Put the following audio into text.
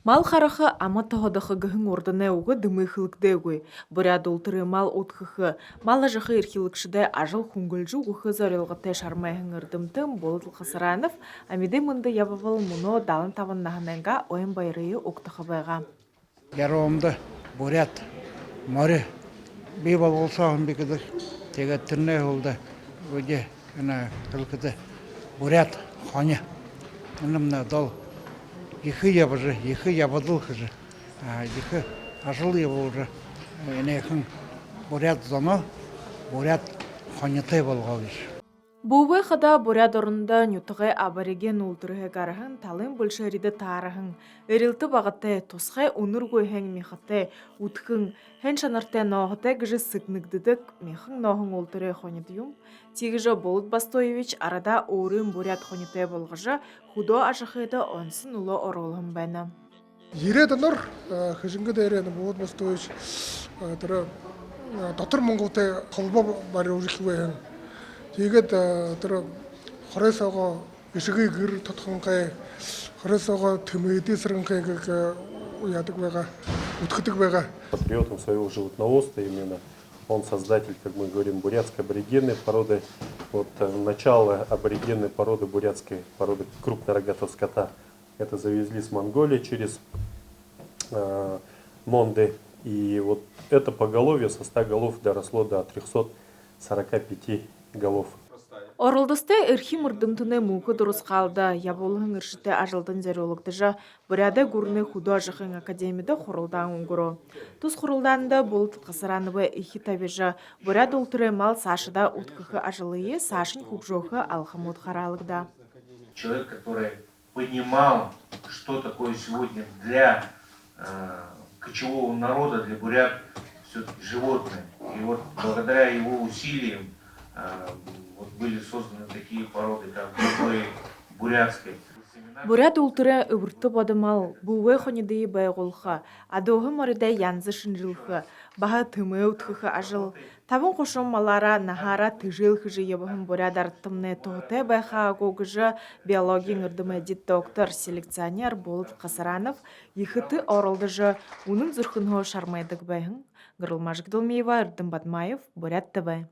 Мал харахы ама тоходохы гыхын ордыны уғы дымыхылыгдэгуй. Буряд ултыры мал утхыхы, мала жахы ирхилыкшыды ажыл хунгылжу уғы зорилғыты шармайхын ырдымтым болытыл қысыранов, амиды мынды ябывыл мұно далын тавын нахананга ойын байрыйы уқтықы байға. Яромды буряд, море, бейбал болсағын бекіді, теге түрне олды, өде, кілкіді, буряд, хоня, үнімні дол. Екі ябыжы, екі ябыдыл қыжы, екі ажыл ябылжы, енекін буряд зоны, буряд хонятай болғалыш. Бұвы қыда буряд орында нютығы абариген ултырығы гарахын талын бүлшериді тарахын, өрілті бағыты, тосқай оныр көйхен мехаты, утқын, хен шанарты ноғыты гіжі сықнығдыдық мехын ноғын ултыры хонидыюм, тегіжі Болут Бастойевич арада орын буряд хонитай болғыжы худо ажықыды онсын ұлы оролығын бәні. Ирээд нар хижингад ирээд Болут Бастойевич дотор Монголтай холбоо бариулах тэгээд тэр хоросоогоо ишгийг гэр тотхонхай хоросоогоо тэмээдээсрэнхай яадаг байгаа утгадаг байгаа. Патриотом своего животноводства именно он создатель, как мы говорим, бурятской аборигенной породы. Вот начало аборигенной породы, бурятской породы крупнорогатого скота. Это завезли с Монголии через Монды. И вот это поголовье со 100 голов доросло до 345 голов. Орылдысты үрхим ұрдымтыны мұғы дұрыс қалды. Яболығын үршіті ажылдың зәролықтыжы бұряда көріні худо ажықын академиді құрылдан ұңғыру. Тұз құрылданды болыт қысыраныбы ихи табежі бұряд ұлтыры мал сашыда ұтқықы ажылығы сашын хубжоқы алқым ұтқаралығда. Человек, который понимал, что такое сегодня для кочевого народа, для бурят, все-таки животное. И вот благодаря его усилиям вот были созданы такие породы, как бурятской. Буряд ултыры үбірті бадымал, бұуы қонедейі байғолға, адоғы морыда янзы шынжылғы, баға тымы ұтқықы ажыл. Табын қошым малара нахара тыжыл хыжы ебіғын буряд арттымны тоғытай байға ағоғыжы биология ұрдымы дит доктор селекционер Болут Қасыранов ехіті орылдыжы оның зүрхынғы шармайдық байғын. Гырылмажық Дылмеева, Ырдым Батмаев, Бурят ТВ.